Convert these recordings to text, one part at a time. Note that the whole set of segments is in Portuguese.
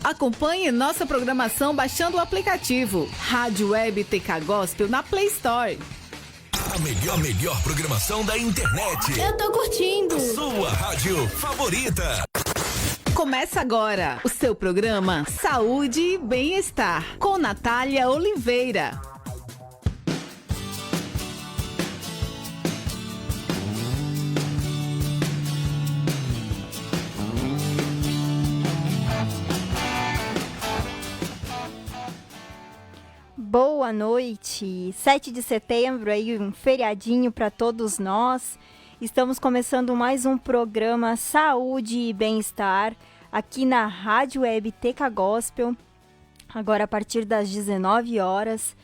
Acompanhe nossa programação baixando o aplicativo Rádio Web TK Gospel na Play Store. A melhor programação da internet. Eu tô curtindo. Sua rádio favorita. Começa agora o seu programa Saúde e Bem-Estar com Natália Oliveira. Boa noite, 7 de setembro, aí um feriadinho para todos nós. Estamos começando mais um programa Saúde e Bem-Estar aqui na Rádio Web TK Gospel, agora a partir das 19 horas.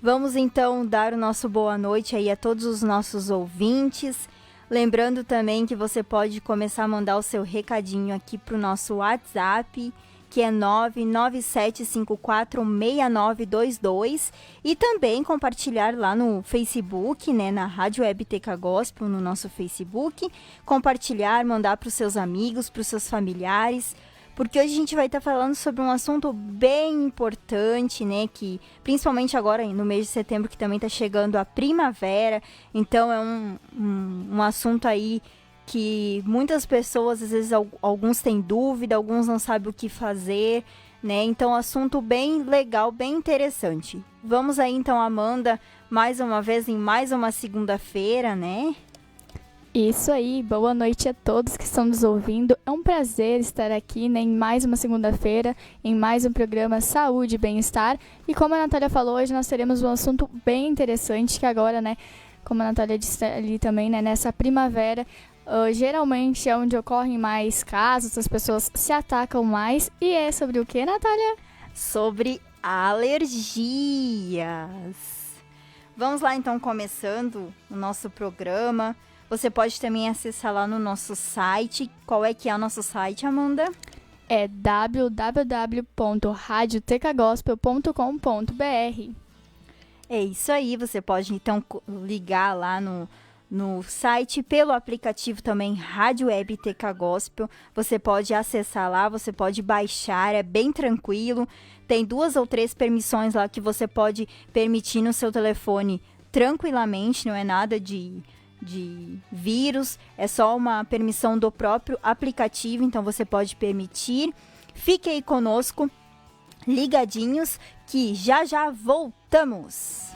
Vamos então dar o nosso boa noite aí a todos os nossos ouvintes. Lembrando também que você pode começar a mandar o seu recadinho aqui para o nosso WhatsApp, que é 997546922, e também compartilhar lá no Facebook, né, na Rádio Web TK Gospel, no nosso Facebook, compartilhar, mandar para os seus amigos, para os seus familiares, porque hoje a gente vai estar falando sobre um assunto bem importante, né, que principalmente agora no mês de setembro, que também está chegando a primavera, então é um assunto aí que muitas pessoas, às vezes, alguns têm dúvida, alguns não sabem o que fazer, né? Então, assunto bem legal, bem interessante. Vamos aí, então, Amanda, mais uma vez, em mais uma segunda-feira, né? Isso aí, boa noite a todos que estão nos ouvindo. É um prazer estar aqui, né, em mais uma segunda-feira, em mais um programa Saúde e Bem-Estar. E como a Natália falou, hoje nós teremos um assunto bem interessante, que agora, né, como a Natália disse ali também, né, nessa primavera, geralmente é onde ocorrem mais casos, as pessoas se atacam mais. E é sobre o que, Natália? Sobre alergias. Vamos lá, então, começando o nosso programa. Você pode também acessar lá no nosso site. Qual é que é o nosso site, Amanda? É www.radiotkgospel.com.br. É isso aí, você pode então ligar lá no site, pelo aplicativo também Rádio Web TK Gospel. Você pode acessar lá, você pode baixar, é bem tranquilo. Tem 2 ou 3 permissões lá que você pode permitir no seu telefone tranquilamente, não é nada de vírus, é só uma permissão do próprio aplicativo, então você pode permitir. Fique aí conosco, ligadinhos, que já voltamos.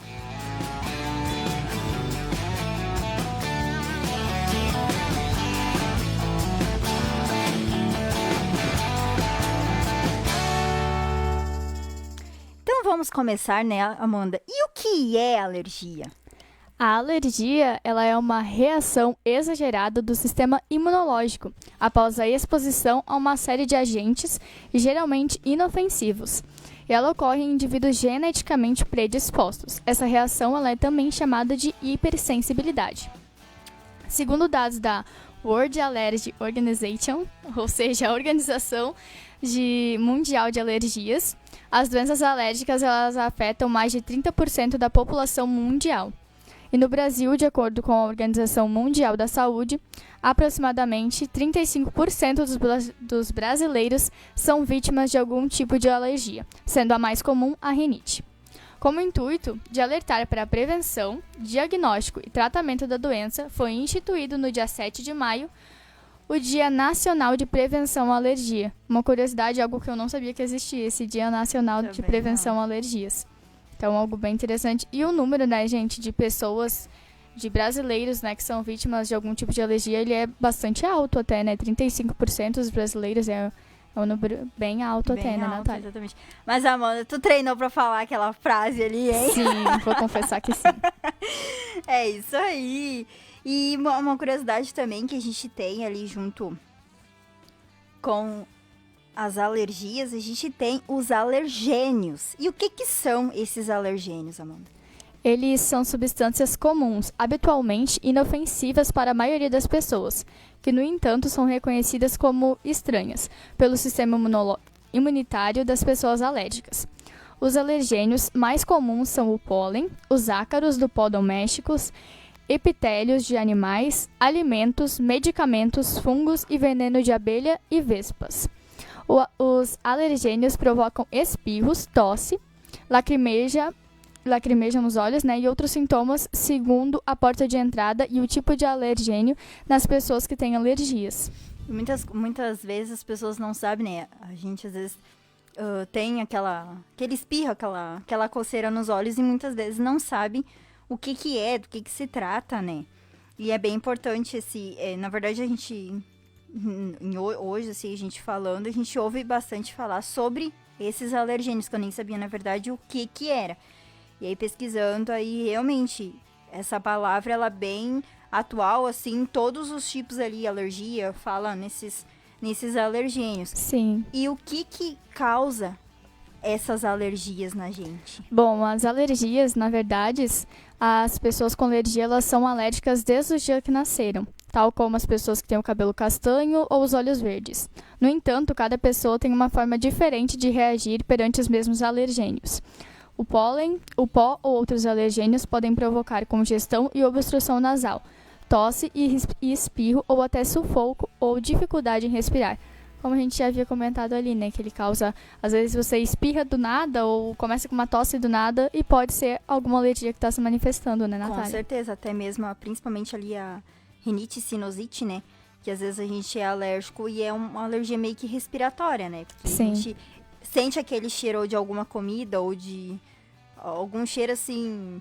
Então vamos começar, né, Amanda? E o que é alergia? A alergia, ela é uma reação exagerada do sistema imunológico após a exposição a uma série de agentes, geralmente inofensivos. E ela ocorre em indivíduos geneticamente predispostos. Essa reação, ela é também chamada de hipersensibilidade. Segundo dados da World Allergy Organization, ou seja, a Organização Mundial de Alergias, as doenças alérgicas, elas afetam mais de 30% da população mundial. E no Brasil, de acordo com a Organização Mundial da Saúde, aproximadamente 35% dos brasileiros são vítimas de algum tipo de alergia, sendo a mais comum a rinite. Como intuito de alertar para a prevenção, diagnóstico e tratamento da doença, foi instituído no dia 7 de maio o Dia Nacional de Prevenção à Alergia. Uma curiosidade, algo que eu não sabia que existia, esse Dia Nacional de Prevenção a Alergias. Então, algo bem interessante. E o número, né, gente, de pessoas, de brasileiros, né, que são vítimas de algum tipo de alergia, ele é bastante alto até, né? 35% dos brasileiros é um número bem alto até, né, Natália? Exatamente. Mas, Amanda, tu treinou pra falar aquela frase ali, hein? Sim, vou confessar que sim. É isso aí. E uma curiosidade também que a gente tem ali junto com as alergias, a gente tem os alergênios. E o que são esses alergênios, Amanda? Eles são substâncias comuns, habitualmente inofensivas para a maioria das pessoas, que, no entanto, são reconhecidas como estranhas pelo sistema imunitário das pessoas alérgicas. Os alergênios mais comuns são o pólen, os ácaros do pó domésticos, epitélios de animais, alimentos, medicamentos, fungos e veneno de abelha e vespas. Os alergênios provocam espirros, tosse, lacrimejam nos olhos, né, e outros sintomas segundo a porta de entrada e o tipo de alergênio nas pessoas que têm alergias. Muitas vezes as pessoas não sabem, né? A gente às vezes tem aquele espirro, aquela coceira nos olhos e muitas vezes não sabe o que é, do que se trata, né? E é bem importante na verdade a gente, hoje assim, a gente falando, a gente ouve bastante falar sobre esses alergênios, que eu nem sabia na verdade o que era. E aí pesquisando, aí realmente essa palavra ela é bem atual, assim, todos os tipos ali, alergia, fala nesses alergênios. Sim. E o que causa essas alergias na gente? Bom, as alergias, na verdade, as pessoas com alergia, elas são alérgicas desde o dia que nasceram, tal como as pessoas que têm o cabelo castanho ou os olhos verdes. No entanto, cada pessoa tem uma forma diferente de reagir perante os mesmos alergênios. O pólen, o pó ou outros alergênios podem provocar congestão e obstrução nasal, tosse e espirro ou até sufoco ou dificuldade em respirar. Como a gente já havia comentado ali, né, que ele causa, às vezes você espirra do nada ou começa com uma tosse do nada e pode ser alguma alergia que está se manifestando, né, Natália? Com certeza, até mesmo, principalmente ali a rinite sinusite, né, que às vezes a gente é alérgico e é uma alergia meio que respiratória, né, porque Sim. a gente sente aquele cheiro de alguma comida ou de algum cheiro assim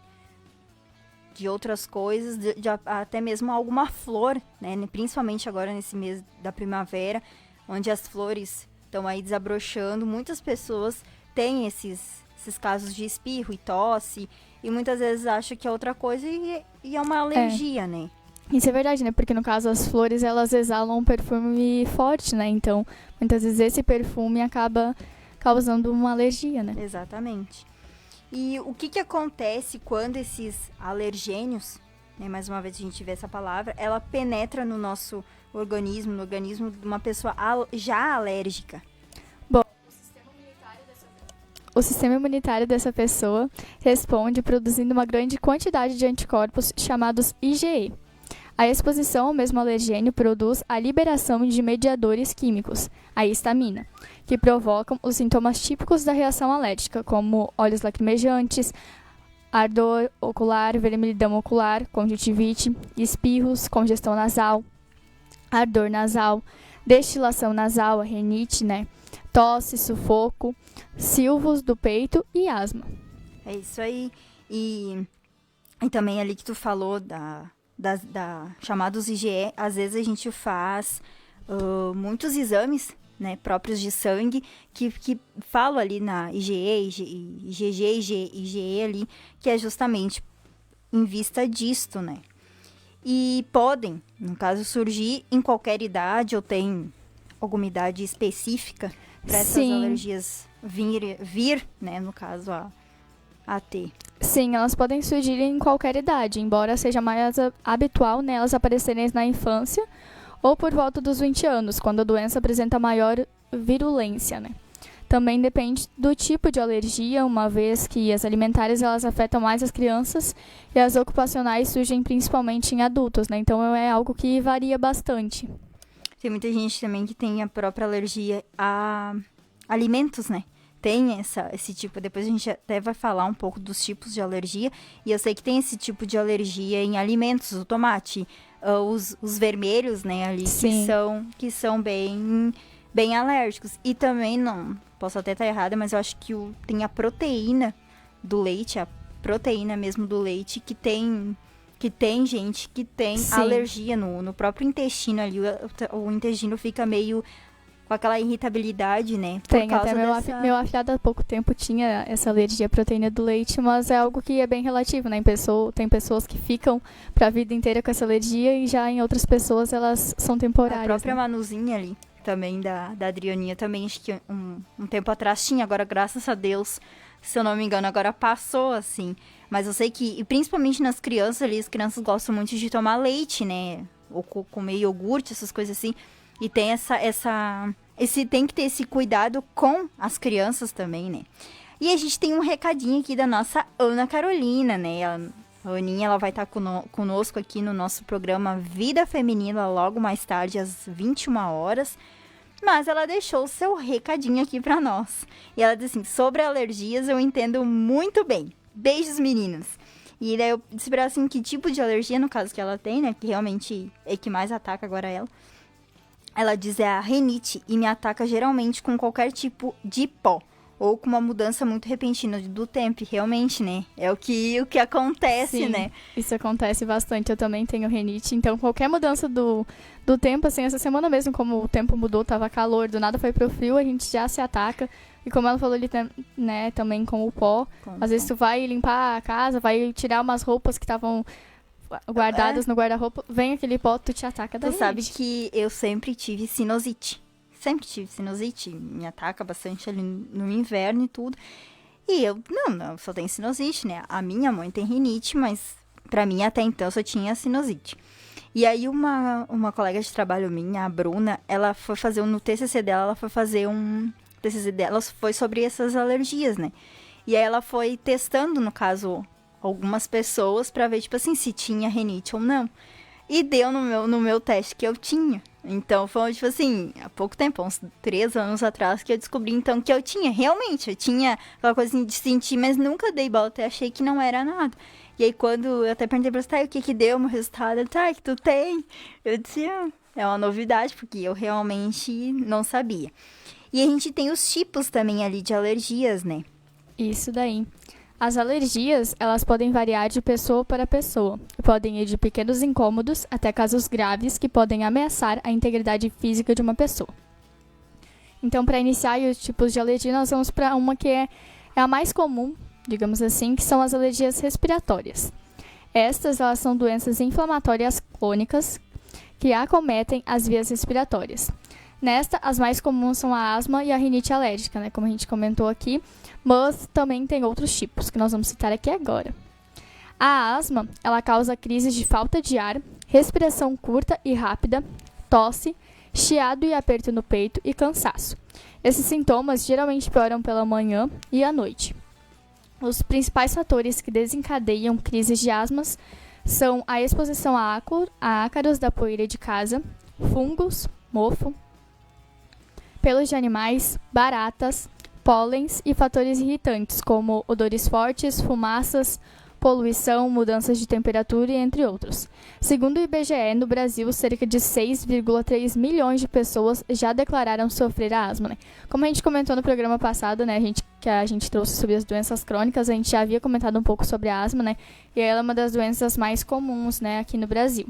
de outras coisas, de até mesmo alguma flor, né? Principalmente agora nesse mês da primavera, onde as flores estão aí desabrochando, muitas pessoas têm esses casos de espirro e tosse, e muitas vezes acham que é outra coisa e é uma alergia, né? Isso é verdade, né? Porque no caso as flores, elas exalam um perfume forte, né? Então, muitas vezes esse perfume acaba causando uma alergia, né? Exatamente. E o que acontece quando esses alergênios, né, mais uma vez a gente vê essa palavra, ela penetra no nosso organismo, no organismo de uma pessoa já alérgica? Bom, o sistema imunitário dessa pessoa responde produzindo uma grande quantidade de anticorpos chamados IgE. A exposição ao mesmo alergênio produz a liberação de mediadores químicos, a histamina, que provocam os sintomas típicos da reação alérgica, como olhos lacrimejantes, ardor ocular, vermelhidão ocular, conjuntivite, espirros, congestão nasal, ardor nasal, destilação nasal, a rinite, né? Tosse, sufoco, silvos do peito e asma. É isso aí. E também ali que tu falou chamados IgE, às vezes a gente faz muitos exames, né, próprios de sangue, que falam ali na IgG, IgE ali, que é justamente em vista disto, né? E podem, no caso, surgir em qualquer idade, ou tem alguma idade específica para essas alergias vir, né, no caso, a ter. Sim, elas podem surgir em qualquer idade, embora seja mais habitual, né, elas aparecerem na infância ou por volta dos 20 anos, quando a doença apresenta maior virulência, né. Também depende do tipo de alergia, uma vez que as alimentares elas afetam mais as crianças e as ocupacionais surgem principalmente em adultos, né, então é algo que varia bastante. Tem muita gente também que tem a própria alergia a alimentos, né? Tem esse tipo, depois a gente até vai falar um pouco dos tipos de alergia, e eu sei que tem esse tipo de alergia em alimentos, o tomate, os vermelhos, né, ali, que são bem alérgicos. E também, não, posso até estar errada, mas eu acho que tem a proteína do leite, a proteína mesmo do leite, que tem gente que tem alergia no próprio intestino ali, o intestino fica meio com aquela irritabilidade, né? Tem, até meu afilhado há pouco tempo tinha essa alergia à proteína do leite, mas é algo que é bem relativo, né? Tem pessoas que ficam pra vida inteira com essa alergia e já em outras pessoas elas são temporárias. A própria, né? Né? Manuzinha ali, também da Adrianinha, também acho que um tempo atrás tinha, agora graças a Deus, se eu não me engano, agora passou, assim. Mas eu sei que, e principalmente nas crianças ali, as crianças gostam muito de tomar leite, né? Ou comer iogurte, essas coisas assim. E tem tem que ter esse cuidado com as crianças também, né? E a gente tem um recadinho aqui da nossa Ana Carolina, né? A Aninha, ela vai estar conosco aqui no nosso programa Vida Feminina, logo mais tarde, às 21 horas. mas ela deixou o seu recadinho aqui pra nós. E ela disse assim, sobre alergias eu entendo muito bem. Beijos, meninas. E daí eu disse pra ela assim, que tipo de alergia, no caso que ela tem, né, que realmente é que mais ataca agora ela. Ela diz é a rinite e me ataca geralmente com qualquer tipo de pó. Ou com uma mudança muito repentina do tempo, realmente, né? É o que acontece, Sim, né? Isso acontece bastante, eu também tenho rinite, então qualquer mudança do tempo, assim, essa semana mesmo, como o tempo mudou, tava calor, do nada foi pro frio, a gente já se ataca. E como ela falou ali, né, também com o pó, às vezes tu vai limpar a casa, vai tirar umas roupas que estavam guardadas no guarda-roupa, vem aquele pó, tu te ataca da Tu sabe que eu sempre tive sinusite. Sempre tive sinusite, me ataca bastante ali no inverno e tudo. E eu, não, só tenho sinusite, né? A minha mãe tem rinite, mas pra mim até então só tinha sinusite. E aí uma colega de trabalho minha, a Bruna, ela foi fazer, no TCC dela, ela foi fazer um... O TCC dela foi sobre essas alergias, né? E aí ela foi testando, no caso, algumas pessoas pra ver, tipo assim, se tinha rinite ou não. E deu no meu teste que eu tinha. Então, foi, tipo assim, há pouco tempo, uns 3 anos atrás, que eu descobri, então, que eu tinha. Realmente, eu tinha aquela coisa assim, de sentir, mas nunca dei bola, até achei que não era nada. E aí, quando eu até perguntei pra você, tá, o que deu o meu resultado? Ele, tá, que tu tem? Eu disse, é uma novidade, porque eu realmente não sabia. E a gente tem os tipos também ali de alergias, né? Isso daí. As alergias, elas podem variar de pessoa para pessoa. Podem ir de pequenos incômodos até casos graves que podem ameaçar a integridade física de uma pessoa. Então, para iniciar os tipos de alergia, nós vamos para uma que é a mais comum, digamos assim, que são as alergias respiratórias. Estas, elas são doenças inflamatórias crônicas que acometem as vias respiratórias. Nesta, as mais comuns são a asma e a rinite alérgica, né, como a gente comentou aqui, mas também tem outros tipos, que nós vamos citar aqui agora. A asma, ela causa crises de falta de ar, respiração curta e rápida, tosse, chiado e aperto no peito e cansaço. Esses sintomas geralmente pioram pela manhã e à noite. Os principais fatores que desencadeiam crises de asmas são a exposição a ácaros da poeira de casa, fungos, mofo, pelos de animais, baratas, pólens e fatores irritantes, como odores fortes, fumaças, poluição, mudanças de temperatura e entre outros. Segundo o IBGE, no Brasil, cerca de 6,3 milhões de pessoas já declararam sofrer a asma, né? Como a gente comentou no programa passado, né, que a gente trouxe sobre as doenças crônicas, a gente já havia comentado um pouco sobre a asma, né? E ela é uma das doenças mais comuns, né, aqui no Brasil.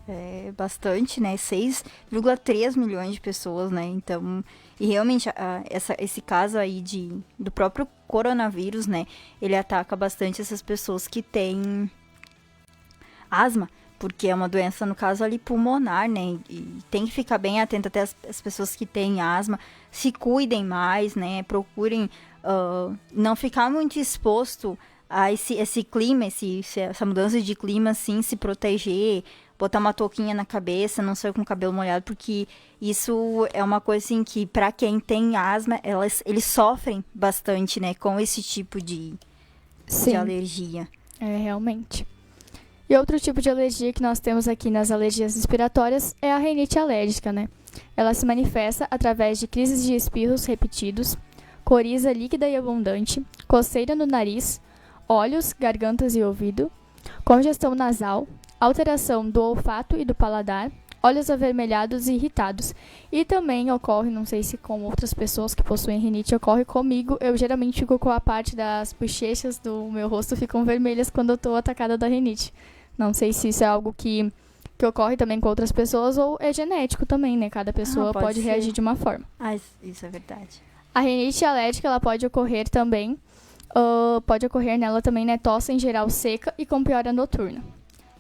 É bastante, né? 6,3 milhões de pessoas, né? Então, e realmente, esse caso aí do próprio coronavírus, né? Ele ataca bastante essas pessoas que têm asma, porque é uma doença, no caso ali, pulmonar, né? E tem que ficar bem atento até as pessoas que têm asma, se cuidem mais, né? Procurem não ficar muito exposto a esse clima, essa mudança de clima, assim, se proteger, botar uma touquinha na cabeça, não sair com o cabelo molhado, porque isso é uma coisa assim que, pra quem tem asma, eles sofrem bastante, né, com esse tipo de alergia. É, realmente. E outro tipo de alergia que nós temos aqui nas alergias respiratórias é a rinite alérgica, né? Ela se manifesta através de crises de espirros repetidos, coriza líquida e abundante, coceira no nariz, olhos, gargantas e ouvido, congestão nasal, alteração do olfato e do paladar, olhos avermelhados e irritados. E também ocorre, não sei se com outras pessoas que possuem rinite, ocorre comigo, eu geralmente fico com a parte das bochechas do meu rosto ficam vermelhas quando eu estou atacada da rinite. Não sei se isso é algo que ocorre também com outras pessoas ou é genético também, né? Cada pessoa pode reagir de uma forma. Isso é verdade. A rinite alérgica, ela pode ocorrer também, pode ocorrer nela também, né? Tosse em geral seca e com piora noturna.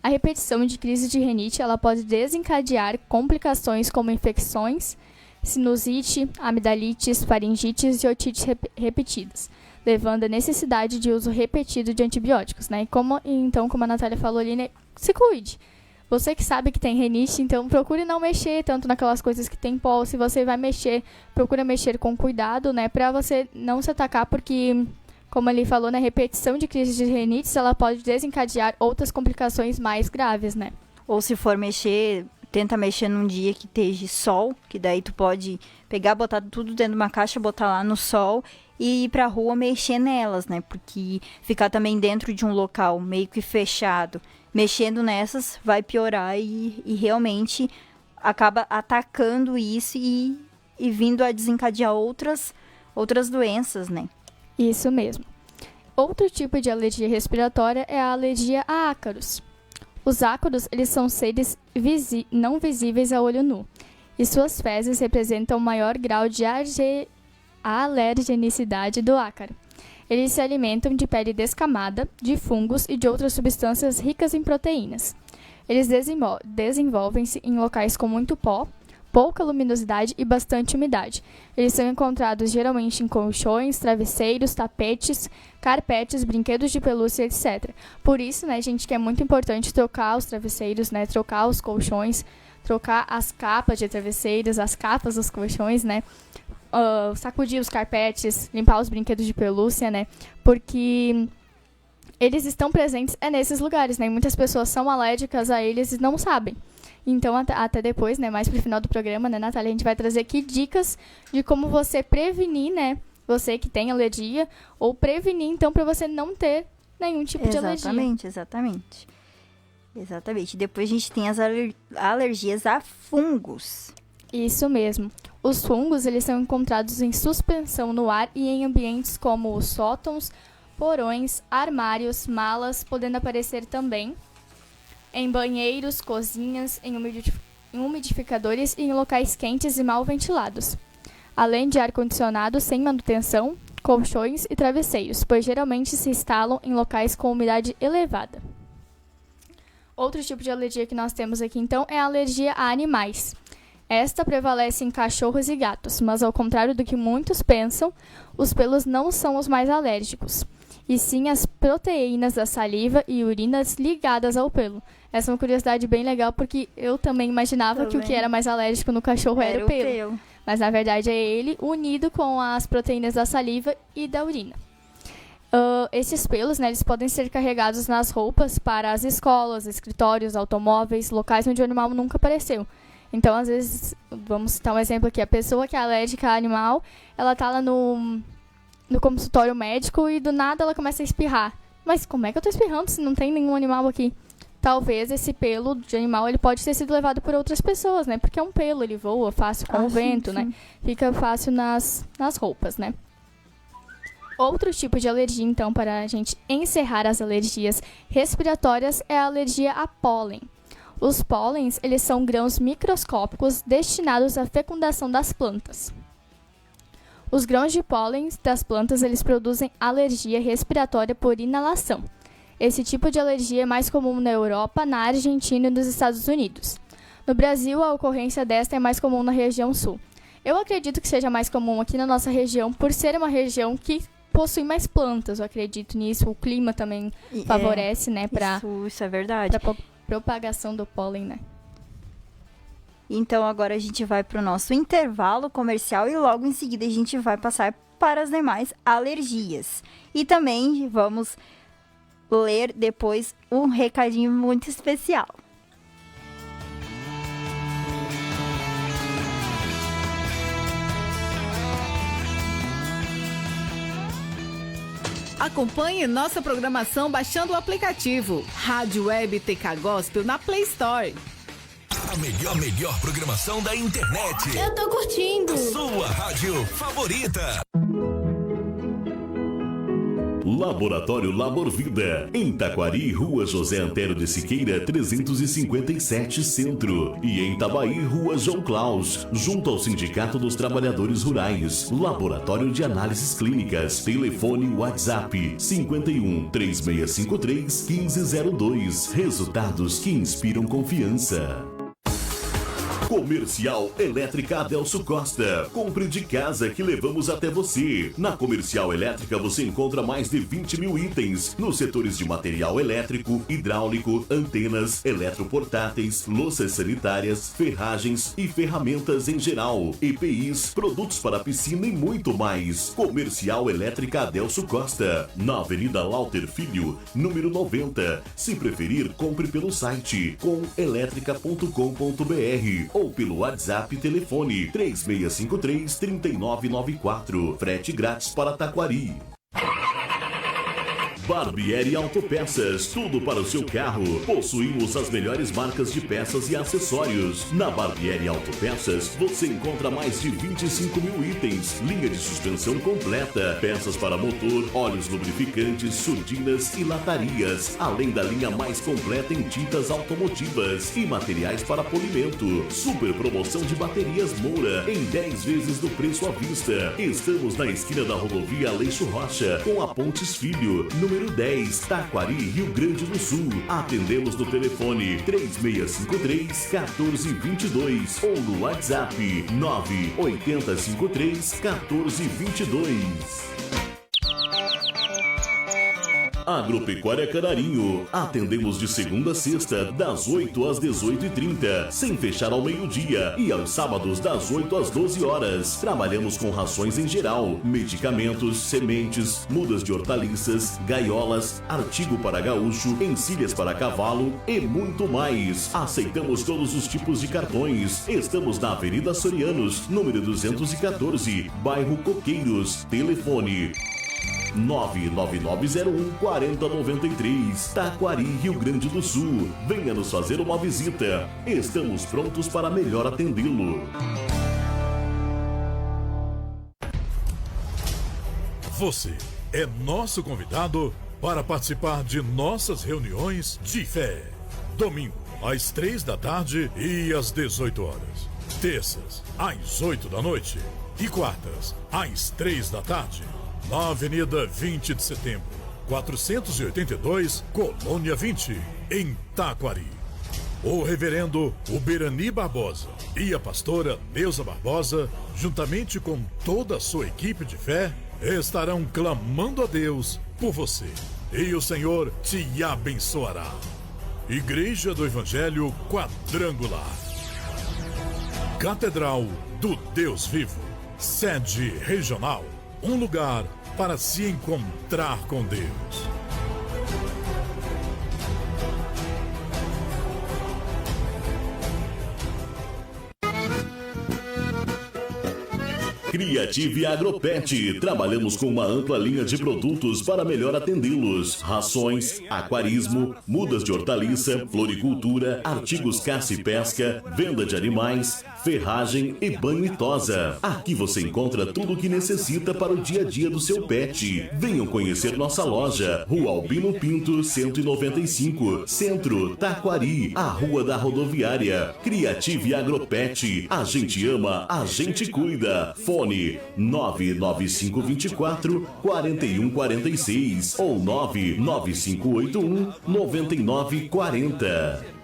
A repetição de crise de rinite, ela pode desencadear complicações como infecções, sinusite, amidalites, faringites e otites repetidas, levando à necessidade de uso repetido de antibióticos, né? Então, como a Natália falou ali, né? Se cuide. Você que sabe que tem rinite, então procure não mexer tanto naquelas coisas que tem pó. Se você vai mexer, procura mexer com cuidado, né? Pra você não se atacar, porque, como ele falou, na repetição de crises de rinites, ela pode desencadear outras complicações mais graves, né? Ou se for mexer, tenta mexer num dia que esteja sol, que daí tu pode pegar, botar tudo dentro de uma caixa, botar lá no sol e ir pra rua mexer nelas, né? Porque ficar também dentro de um local meio que fechado, mexendo nessas, vai piorar e realmente acaba atacando isso e vindo a desencadear outras doenças, né? Isso mesmo. Outro tipo de alergia respiratória é a alergia a ácaros. Os ácaros, eles são seres não visíveis a olho nu, e suas fezes representam o maior grau de alergenicidade do ácaro. Eles se alimentam de pele descamada, de fungos e de outras substâncias ricas em proteínas. Eles desenvolvem-se em locais com muito pó, pouca luminosidade e bastante umidade. Eles são encontrados geralmente em colchões, travesseiros, tapetes, carpetes, brinquedos de pelúcia, etc. Por isso, né, gente, que é muito importante trocar os travesseiros, né, trocar os colchões, trocar as capas de travesseiros, as capas dos colchões, né, sacudir os carpetes, limpar os brinquedos de pelúcia, né, porque eles estão presentes nesses lugares, né, e muitas pessoas são alérgicas a eles e não sabem. Então, até depois, né, mais pro final do programa, né, Natália, a gente vai trazer aqui dicas de como você prevenir, né, você que tem alergia, ou prevenir, então, para você não ter nenhum tipo de alergia. Exatamente. Depois a gente tem as alergias a fungos. Isso mesmo. Os fungos, eles são encontrados em suspensão no ar e em ambientes como os sótãos, porões, armários, malas, podendo aparecer também em banheiros, cozinhas, em umidificadores e em locais quentes e mal ventilados, além de ar-condicionado sem manutenção, colchões e travesseiros, pois geralmente se instalam em locais com umidade elevada. Outro tipo de alergia que nós temos aqui, então, é a alergia a animais. Esta prevalece em cachorros e gatos, mas ao contrário do que muitos pensam, os pelos não são os mais alérgicos, e sim as proteínas da saliva e urinas ligadas ao pelo. Essa é uma curiosidade bem legal, porque eu também imaginava que o que era mais alérgico no cachorro era o pelo. Mas, na verdade, é ele unido com as proteínas da saliva e da urina. Esses pelos, né, eles podem ser carregados nas roupas para as escolas, escritórios, automóveis, locais onde o animal nunca apareceu. Então, às vezes, vamos citar um exemplo aqui, a pessoa que é alérgica a animal, ela tá lá no consultório médico e do nada ela começa a espirrar. Mas como é que eu tô espirrando se não tem nenhum animal aqui? Talvez esse pelo de animal ele pode ter sido levado por outras pessoas, né? Porque é um pelo, ele voa fácil com o vento, sim. Né? Fica fácil nas roupas, né? Outro tipo de alergia, então, para a gente encerrar as alergias respiratórias é a alergia a pólen. Os pólens, eles são grãos microscópicos destinados à fecundação das plantas. Os grãos de pólen das plantas, eles produzem alergia respiratória por inalação. Esse tipo de alergia é mais comum na Europa, na Argentina e nos Estados Unidos. No Brasil, a ocorrência desta é mais comum na região sul. Eu acredito que seja mais comum aqui na nossa região, por ser uma região que possui mais plantas, eu acredito nisso. O clima também favorece, né, isso é verdade. Para propagação do pólen, né? Então, agora a gente vai para o nosso intervalo comercial e logo em seguida a gente vai passar para as demais alergias. E também vamos ler depois um recadinho muito especial. Acompanhe nossa programação baixando o aplicativo Rádio Web TK Gospel na Play Store. A melhor programação da internet. Eu tô curtindo. Sua rádio favorita. Laboratório Labor Vida, em Taquari, Rua José Antero de Siqueira, 357 Centro. E em Itabaí, Rua João Claus, junto ao Sindicato dos Trabalhadores Rurais. Laboratório de Análises Clínicas. Telefone WhatsApp 51 3653 1502. Resultados que inspiram confiança. Comercial Elétrica Adelso Costa. Compre de casa que levamos até você. Na Comercial Elétrica você encontra mais de 20 mil itens nos setores de material elétrico, hidráulico, antenas, eletroportáteis, louças sanitárias, ferragens e ferramentas em geral, EPIs, produtos para piscina e muito mais. Comercial Elétrica Adelso Costa, na Avenida Lauter Filho, número 90. Se preferir, compre pelo site comelétrica.com.br ou pelo WhatsApp telefone 3653-3994. Frete grátis para Taquari. Barbieri Autopeças, tudo para o seu carro. Possuímos as melhores marcas de peças e acessórios. Na Barbieri Autopeças, você encontra mais de 25 mil itens, linha de suspensão completa, peças para motor, óleos lubrificantes, surdinas e latarias, além da linha mais completa em tintas automotivas e materiais para polimento. Super promoção de baterias Moura, em 10 vezes do preço à vista. Estamos na esquina da rodovia Aleixo Rocha, com a Pontes Filho, número 10, Taquari, Rio Grande do Sul. Atendemos no telefone 3653-1422 ou no WhatsApp 98053-1422. Agropecuária Canarinho. Atendemos de segunda a sexta, das 8 às 18h30, sem fechar ao meio-dia, e aos sábados das 8 às 12 horas. Trabalhamos com rações em geral, medicamentos, sementes, mudas de hortaliças, gaiolas, artigo para gaúcho, encilhas para cavalo e muito mais. Aceitamos todos os tipos de cartões. Estamos na Avenida Sorianos, número 214, bairro Coqueiros. Telefone 99901-4093, Taquari, Rio Grande do Sul. Venha nos fazer uma visita. Estamos prontos para melhor atendê-lo. Você é nosso convidado para participar de nossas reuniões de fé. Domingo, às 3 da tarde e às 18 horas. Terças, às 8 da noite. E quartas, às 3 da tarde. Na Avenida 20 de Setembro, 482, Colônia 20, em Taquari. O reverendo Uberani Barbosa e a pastora Neuza Barbosa, juntamente com toda a sua equipe de fé, estarão clamando a Deus por você. E o Senhor te abençoará. Igreja do Evangelho Quadrangular. Catedral do Deus Vivo. Sede regional. Um lugar para se encontrar com Deus. Criative Agropet. Trabalhamos com uma ampla linha de produtos para melhor atendê-los. Rações, aquarismo, mudas de hortaliça, floricultura, artigos caça e pesca, venda de animais, ferragem e banho e tosa. Aqui você encontra tudo o que necessita para o dia a dia do seu pet. Venham conhecer nossa loja. Rua Albino Pinto, 195, Centro, Taquari, a Rua da Rodoviária. Criative Agropet. A gente ama, a gente cuida. Fone 99524-4146 ou 99581-9940.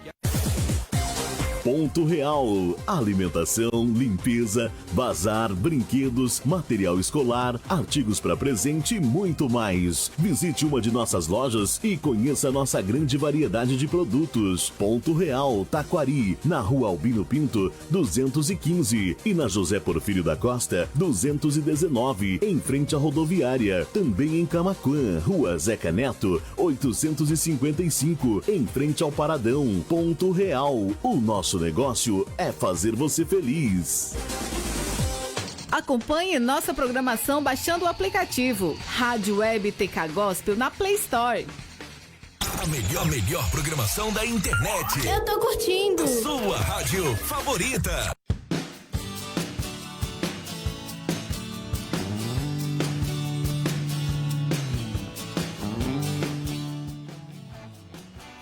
Ponto Real. Alimentação, limpeza, bazar, brinquedos, material escolar, artigos para presente e muito mais. Visite uma de nossas lojas e conheça a nossa grande variedade de produtos. Ponto Real, Taquari, na Rua Albino Pinto, 215 e na José Porfírio da Costa, 219, em frente à rodoviária. Também em Camaquã, Rua Zeca Neto, 855, em frente ao Paradão. Ponto Real, o nosso negócio é fazer você feliz. Acompanhe nossa programação baixando o aplicativo Rádio Web TK Gospel na Play Store. A melhor programação da internet. Eu tô curtindo. Sua rádio favorita.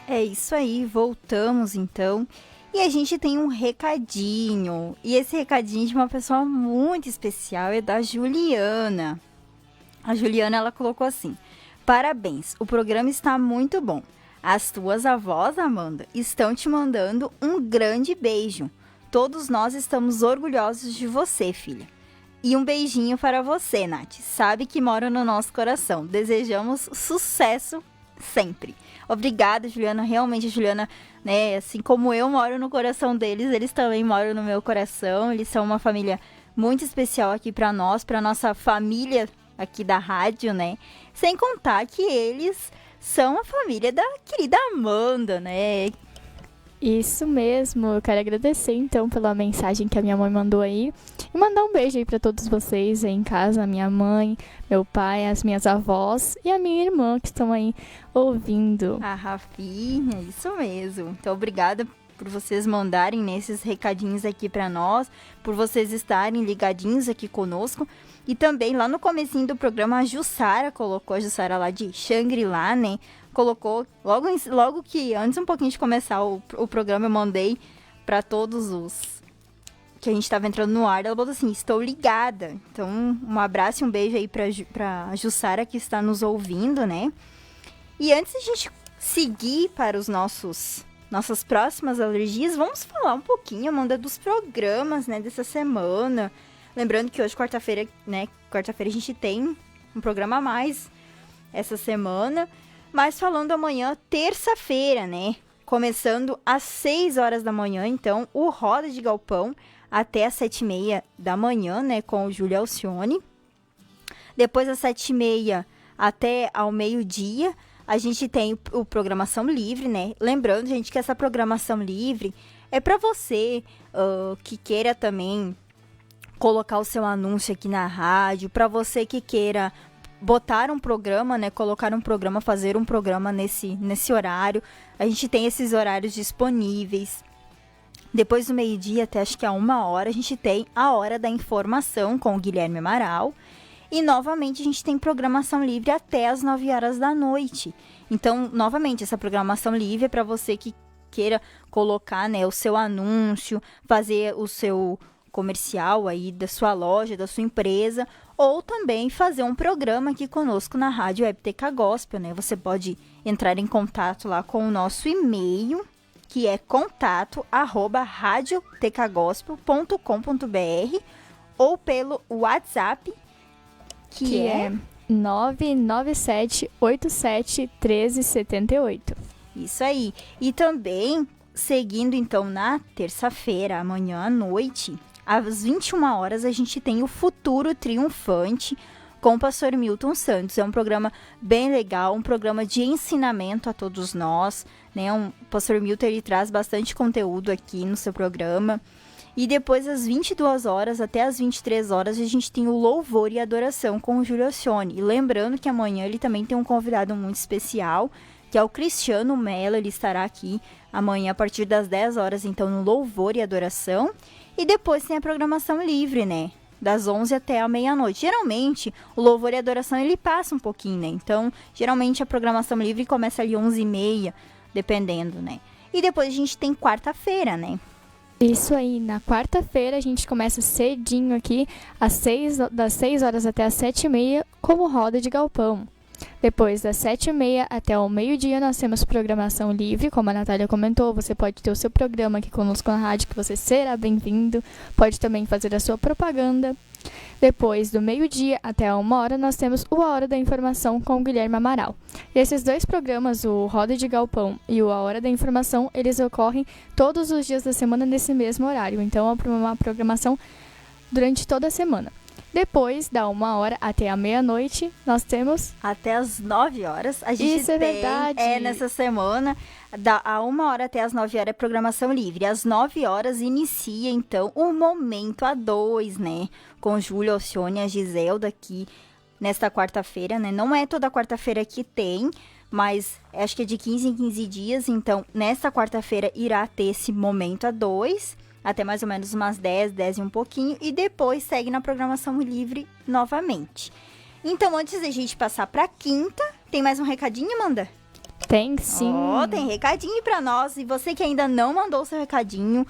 É isso aí, voltamos então. E a gente tem um recadinho. E esse recadinho de uma pessoa muito especial é da Juliana. A Juliana, ela colocou assim: parabéns, o programa está muito bom. As tuas avós, Amanda, estão te mandando um grande beijo. Todos nós estamos orgulhosos de você, filha. E um beijinho para você, Nath. Sabe que mora no nosso coração. Desejamos sucesso sempre. Obrigada, Juliana. Realmente, Juliana, né, assim como eu moro no coração deles, eles também moram no meu coração. Eles são uma família muito especial aqui para nós, para nossa família aqui da rádio, né? Sem contar que eles são a família da querida Amanda, né? Isso mesmo, eu quero agradecer então pela mensagem que a minha mãe mandou aí e mandar um beijo aí pra todos vocês aí em casa, a minha mãe, meu pai, as minhas avós e a minha irmã que estão aí ouvindo. A Rafinha, isso mesmo. Então, obrigada por vocês mandarem, né, esses recadinhos aqui pra nós, por vocês estarem ligadinhos aqui conosco. E também lá no comecinho do programa a Jussara colocou, a Jussara lá de Xangri-Lá, né? Colocou, logo que antes um pouquinho de começar o programa, eu mandei para todos os que a gente estava entrando no ar, ela falou assim, estou ligada. Então, um abraço e um beijo aí pra Jussara que está nos ouvindo, né? E antes de a gente seguir para os nossas próximas alergias, vamos falar um pouquinho, Amanda, dos programas, né, dessa semana. Lembrando que hoje, quarta-feira, né, a gente tem um programa a mais essa semana. Mas falando amanhã, terça-feira, né? Começando às 6 horas da manhã, então, o Roda de Galpão até às 7h30 da manhã, né? Com o Júlio Alcione. Depois, às 7h30 até ao meio-dia, a gente tem o Programação Livre, né? Lembrando, gente, que essa Programação Livre é para você que queira também colocar o seu anúncio aqui na rádio, para você que queira botar um programa, né, colocar um programa, fazer um programa nesse horário. A gente tem esses horários disponíveis. Depois do meio-dia até acho que a 1h, a gente tem a Hora da Informação com o Guilherme Amaral. E novamente a gente tem programação livre até as 9 horas da noite. Então, novamente, essa programação livre é para você que queira colocar, né, o seu anúncio, fazer o seu comercial aí da sua loja, da sua empresa, ou também fazer um programa aqui conosco na Rádio WebTK Gospel, né? Você pode entrar em contato lá com o nosso e-mail, que é contato@radiotkgospel.com.br, ou pelo WhatsApp, que é 997871378. Isso aí. E também, seguindo então na terça-feira, amanhã à noite, às 21 horas, a gente tem o Futuro Triunfante com o pastor Milton Santos. É um programa bem legal, um programa de ensinamento a todos nós, né? O pastor Milton, ele traz bastante conteúdo aqui no seu programa. E depois, às 22 horas até às 23 horas, a gente tem o Louvor e Adoração com o Júlio Alcione. E lembrando que amanhã ele também tem um convidado muito especial, que é o Cristiano Mello. Ele estará aqui amanhã a partir das 10 horas, então, no Louvor e Adoração. E depois tem a programação livre, né? Das 11 até a meia-noite. Geralmente, o Louvor e Adoração, ele passa um pouquinho, né? Então, geralmente, a programação livre começa ali 11h30, dependendo, né? E depois a gente tem quarta-feira, né? Isso aí, na quarta-feira a gente começa cedinho aqui, das 6 horas até as 7h30, como Roda de Galpão. Depois, das 7h30 até o meio-dia, nós temos programação livre, como a Natália comentou. Você pode ter o seu programa aqui conosco na rádio, que você será bem-vindo. Pode também fazer a sua propaganda. Depois, do meio-dia até a 1h, nós temos o A Hora da Informação com o Guilherme Amaral. E esses dois programas, o Roda de Galpão e o A Hora da Informação, eles ocorrem todos os dias da semana nesse mesmo horário. Então, é uma programação durante toda a semana. Depois, da 1h até a meia-noite, nós temos... Até as 9 horas. A gente Isso é verdade. Nessa semana, a 1h até as 9 horas é programação livre. Às 9 horas inicia, então, o Momento A2, né? Com Júlio Alcione e a Giselda aqui nesta quarta-feira, né? Não é toda quarta-feira que tem, mas acho que é de 15 em 15 dias. Então, nesta quarta-feira irá ter esse Momento A2, até mais ou menos umas 10 e um pouquinho, e depois segue na programação livre novamente. Então, antes da gente passar para quinta, tem mais um recadinho, Amanda? Tem sim. Tem recadinho para nós. E você que ainda não mandou o seu recadinho,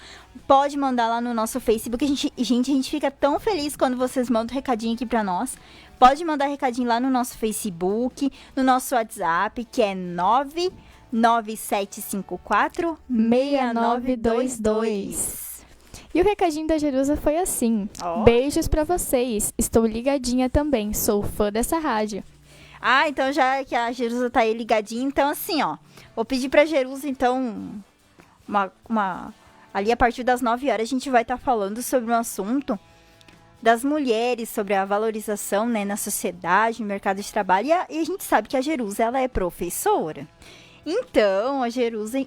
pode mandar lá no nosso Facebook. A gente fica tão feliz quando vocês mandam recadinho aqui para nós. Pode mandar recadinho lá no nosso Facebook, no nosso WhatsApp, que é 99754 6922. E o recadinho da Jerusa foi assim. Beijos pra vocês. Estou ligadinha também. Sou fã dessa rádio. Então já que a Jerusa tá aí ligadinha, então assim, vou pedir pra Jerusa, então, ali a partir das 9 horas a gente vai estar falando sobre um assunto das mulheres, sobre a valorização, né, na sociedade, no mercado de trabalho, e a gente sabe que a Jerusa, ela é professora. Então, a Jerusa,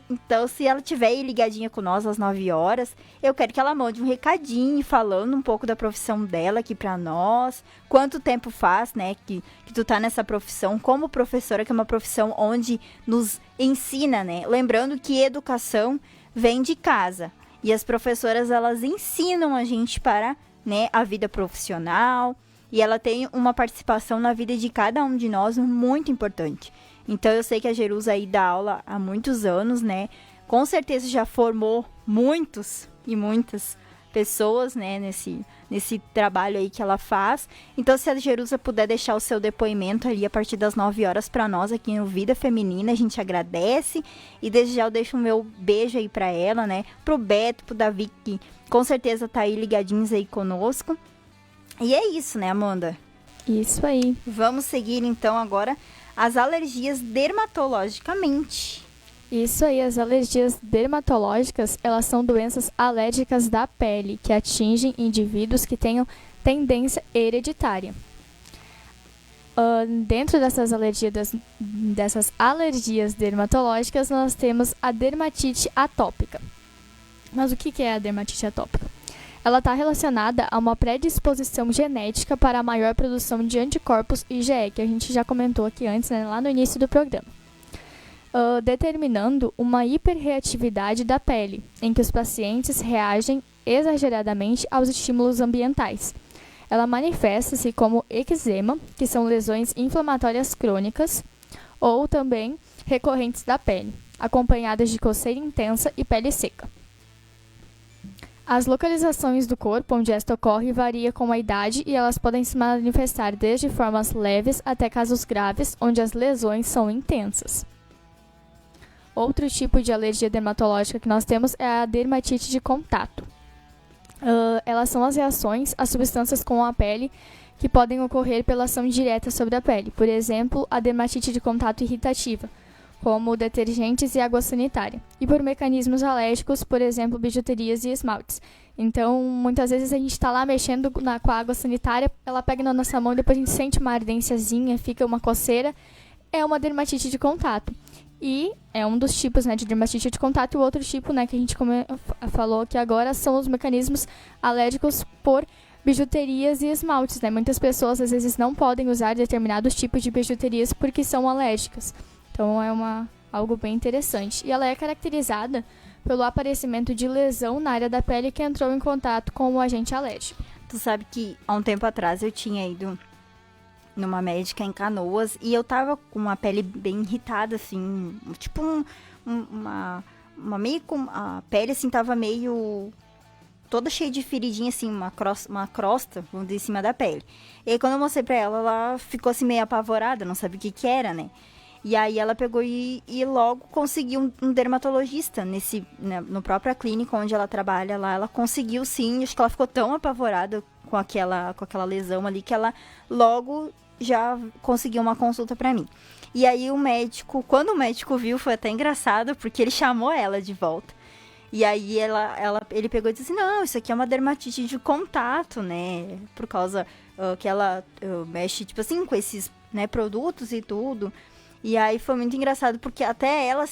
se ela estiver aí ligadinha com nós às 9 horas, eu quero que ela mande um recadinho falando um pouco da profissão dela aqui pra nós, quanto tempo faz, né, que tu tá nessa profissão como professora, que é uma profissão onde nos ensina, né, lembrando que educação vem de casa, e as professoras, elas ensinam a gente para, né, a vida profissional, e ela tem uma participação na vida de cada um de nós muito importante. Então, eu sei que a Jerusa aí dá aula há muitos anos, né? Com certeza já formou muitos e muitas pessoas, né? Nesse trabalho aí que ela faz. Então, se a Jerusa puder deixar o seu depoimento ali a partir das 9 horas para nós aqui no Vida Feminina, a gente agradece. E desde já eu deixo o meu beijo aí para ela, né? Pro Beto, pro Davi, que com certeza tá aí ligadinhos aí conosco. E é isso, né, Amanda? Isso aí. Vamos seguir então agora as alergias dermatologicamente. Isso aí, as alergias dermatológicas, elas são doenças alérgicas da pele que atingem indivíduos que tenham tendência hereditária. Dentro dessas alergias dermatológicas, nós temos a dermatite atópica. Mas o que é a dermatite atópica? Ela está relacionada a uma predisposição genética para a maior produção de anticorpos IgE, que a gente já comentou aqui antes, né, lá no início do programa, determinando uma hiperreatividade da pele, em que os pacientes reagem exageradamente aos estímulos ambientais. Ela manifesta-se como eczema, que são lesões inflamatórias crônicas, ou também recorrentes da pele, acompanhadas de coceira intensa e pele seca. As localizações do corpo onde esta ocorre variam com a idade e elas podem se manifestar desde formas leves até casos graves, onde as lesões são intensas. Outro tipo de alergia dermatológica que nós temos é a dermatite de contato. Elas são as reações a substâncias com a pele que podem ocorrer pela ação direta sobre a pele. Por exemplo, a dermatite de contato irritativa, como detergentes e água sanitária, e por mecanismos alérgicos, por exemplo, bijuterias e esmaltes. Então, muitas vezes a gente está lá mexendo com a água sanitária, ela pega na nossa mão, depois a gente sente uma ardênciazinha, fica uma coceira, é uma dermatite de contato. E é um dos tipos, né, de dermatite de contato, e o outro tipo, né, que a gente falou aqui agora, são os mecanismos alérgicos por bijuterias e esmaltes, né? Muitas pessoas, às vezes, não podem usar determinados tipos de bijuterias porque são alérgicas. Então, é algo bem interessante. E ela é caracterizada pelo aparecimento de lesão na área da pele que entrou em contato com o agente alérgico. Tu sabe que, há um tempo atrás, eu tinha ido numa médica em Canoas e eu tava com uma pele bem irritada, assim, tipo uma meio com... A pele, assim, tava meio... toda cheia de feridinha, assim, uma crosta, vamos dizer, em cima da pele. E aí, quando eu mostrei pra ela, ela ficou, assim, meio apavorada, não sabia o que era, né? E aí ela pegou e logo conseguiu um dermatologista no própria clínica onde ela trabalha lá. Ela conseguiu sim, acho que ela ficou tão apavorada com aquela lesão ali que ela logo já conseguiu uma consulta pra mim. E aí quando o médico viu, foi até engraçado, porque ele chamou ela de volta. E aí ele pegou e disse assim, não, isso aqui é uma dermatite de contato, né? Por causa que ela mexe, tipo assim, com esses, né, produtos e tudo. E aí foi muito engraçado, porque até ela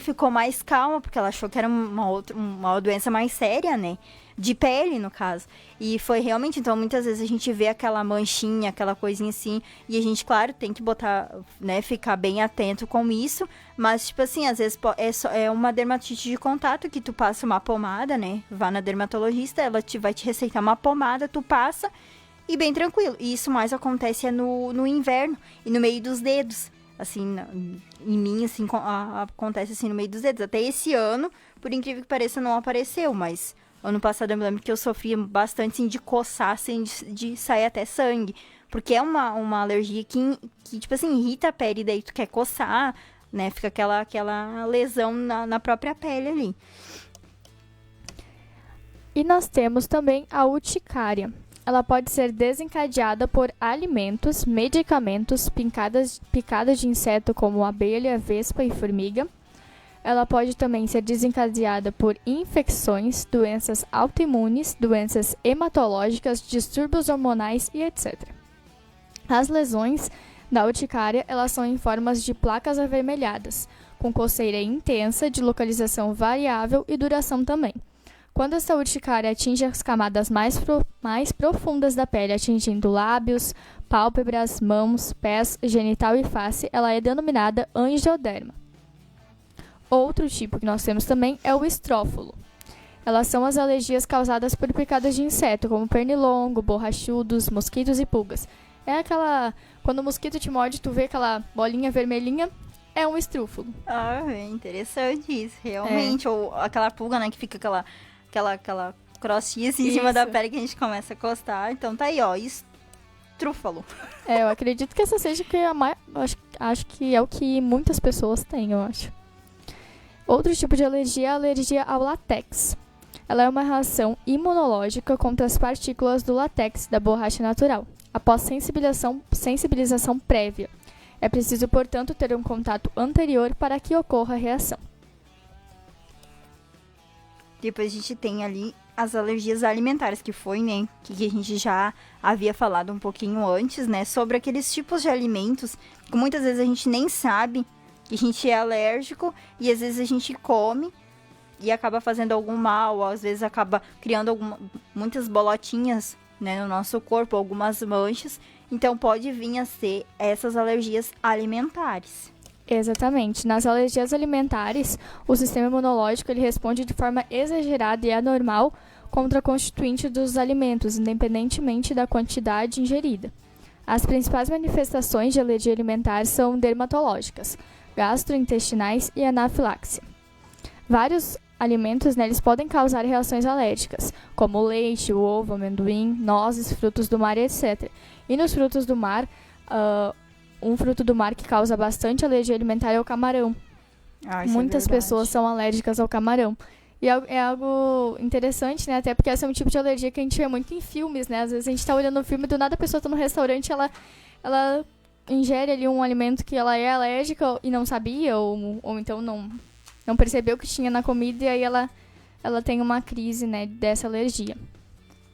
ficou mais calma, porque ela achou que era uma doença mais séria, né? De pele, no caso. E foi realmente, então, muitas vezes a gente vê aquela manchinha, aquela coisinha assim, e a gente, claro, tem que botar, né, ficar bem atento com isso, mas, tipo assim, às vezes é uma dermatite de contato, que tu passa uma pomada, né? Vá na dermatologista, ela vai te receitar uma pomada, tu passa, e bem tranquilo. E isso mais acontece no inverno, e no meio dos dedos. Assim, em mim, assim, acontece assim no meio dos dedos. Até esse ano, por incrível que pareça, não apareceu, mas ano passado eu me lembro que eu sofria bastante, assim, de coçar, assim, de sair até sangue. Porque é uma alergia que, tipo assim, irrita a pele, daí tu quer coçar, né? Fica aquela lesão na própria pele ali. E nós temos também a urticária. Ela pode ser desencadeada por alimentos, medicamentos, picadas de inseto como abelha, vespa e formiga. Ela pode também ser desencadeada por infecções, doenças autoimunes, doenças hematológicas, distúrbios hormonais e etc. As lesões da urticária, elas são em formas de placas avermelhadas, com coceira intensa, de localização variável e duração também. Quando essa urticária atinge as camadas mais profundas da pele, atingindo lábios, pálpebras, mãos, pés, genital e face, ela é denominada angioderma. Outro tipo que nós temos também é o estrófolo. Elas são as alergias causadas por picadas de inseto, como pernilongo, borrachudos, mosquitos e pulgas. É aquela... Quando o mosquito te morde, tu vê aquela bolinha vermelhinha, é um estrúfolo. Ah, é interessante isso, realmente. Ou aquela pulga, né, que fica aquela crostinha assim em cima da pele que a gente começa a coçar. Então tá aí, ó, estrúfalo. Eu acredito que essa seja que acho que é o que muitas pessoas têm, eu acho. Outro tipo de alergia é a alergia ao látex. Ela é uma reação imunológica contra as partículas do látex da borracha natural, após sensibilização prévia. É preciso, portanto, ter um contato anterior para que ocorra a reação. Depois a gente tem ali as alergias alimentares, que foi, né, que a gente já havia falado um pouquinho antes, né, sobre aqueles tipos de alimentos que muitas vezes a gente nem sabe que a gente é alérgico e às vezes a gente come e acaba fazendo algum mal, ou às vezes acaba criando muitas bolotinhas, né, no nosso corpo, algumas manchas. Então pode vir a ser essas alergias alimentares. Exatamente. Nas alergias alimentares, o sistema imunológico ele responde de forma exagerada e anormal contra a constituinte dos alimentos, independentemente da quantidade ingerida. As principais manifestações de alergia alimentar são dermatológicas, gastrointestinais e anafilaxia. Vários alimentos, né, eles podem causar reações alérgicas, como o leite, o ovo, amendoim, nozes, frutos do mar, etc. E nos frutos do mar, um fruto do mar que causa bastante alergia alimentar é o camarão. Muitas pessoas são alérgicas ao camarão. E é algo interessante, né? Até porque esse é um tipo de alergia que a gente vê muito em filmes, né? Às vezes a gente tá olhando um filme e do nada a pessoa tá no restaurante e ela ingere ali um alimento que ela é alérgica e não sabia, ou então não percebeu que tinha na comida, e aí ela tem uma crise, né, dessa alergia.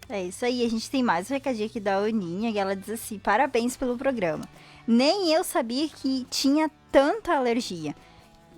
É isso aí, a gente tem mais um recadinho aqui da Aninha, e ela diz assim: parabéns pelo programa. Nem eu sabia que tinha tanta alergia,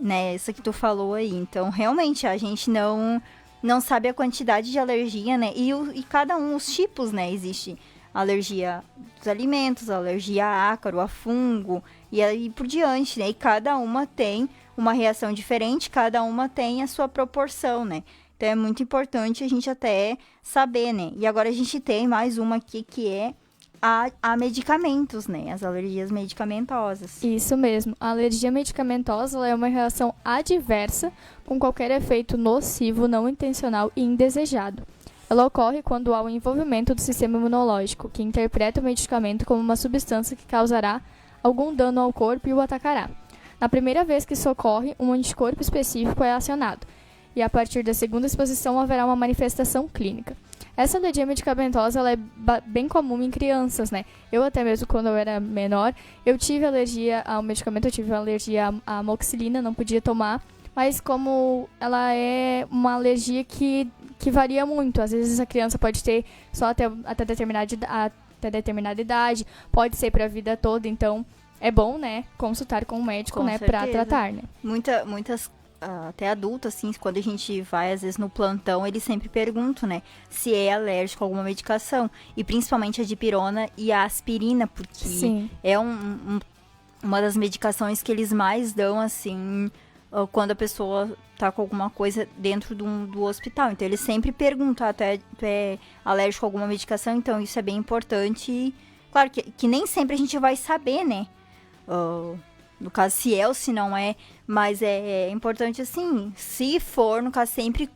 né, isso que tu falou aí. Então, realmente, a gente não sabe a quantidade de alergia, né, e cada um, os tipos, né, existe alergia dos alimentos, alergia a ácaro, a fungo, e aí por diante, né, e cada uma tem uma reação diferente, cada uma tem a sua proporção, né. Então é muito importante a gente até saber, né. E agora a gente tem mais uma aqui que é a medicamentos, né, as alergias medicamentosas. Isso mesmo, a alergia medicamentosa ela é uma reação adversa com qualquer efeito nocivo, não intencional e indesejado. Ela ocorre quando há o envolvimento do sistema imunológico, que interpreta o medicamento como uma substância que causará algum dano ao corpo e o atacará. Na primeira vez que isso ocorre, um anticorpo específico é acionado, e a partir da segunda exposição haverá uma manifestação clínica. Essa alergia medicamentosa ela é bem comum em crianças, né? Eu até mesmo quando eu era menor, eu tive alergia ao medicamento, eu tive alergia à amoxicilina, não podia tomar, mas como ela é uma alergia que varia muito, às vezes a criança pode ter só até determinada idade, pode ser para a vida toda, então é bom, né, consultar com o médico, com né, para tratar, né? Muitas até adultos, assim, quando a gente vai, às vezes, no plantão, eles sempre perguntam, né, se é alérgico a alguma medicação. E principalmente a dipirona e a aspirina, porque sim, é uma das medicações que eles mais dão, assim, quando a pessoa tá com alguma coisa dentro do hospital. Então, eles sempre perguntam, até tu é alérgico a alguma medicação? Então, isso é bem importante. E, claro que nem sempre a gente vai saber, né, no caso, se é ou se não é, mas é importante, assim, se for, no caso, sempre,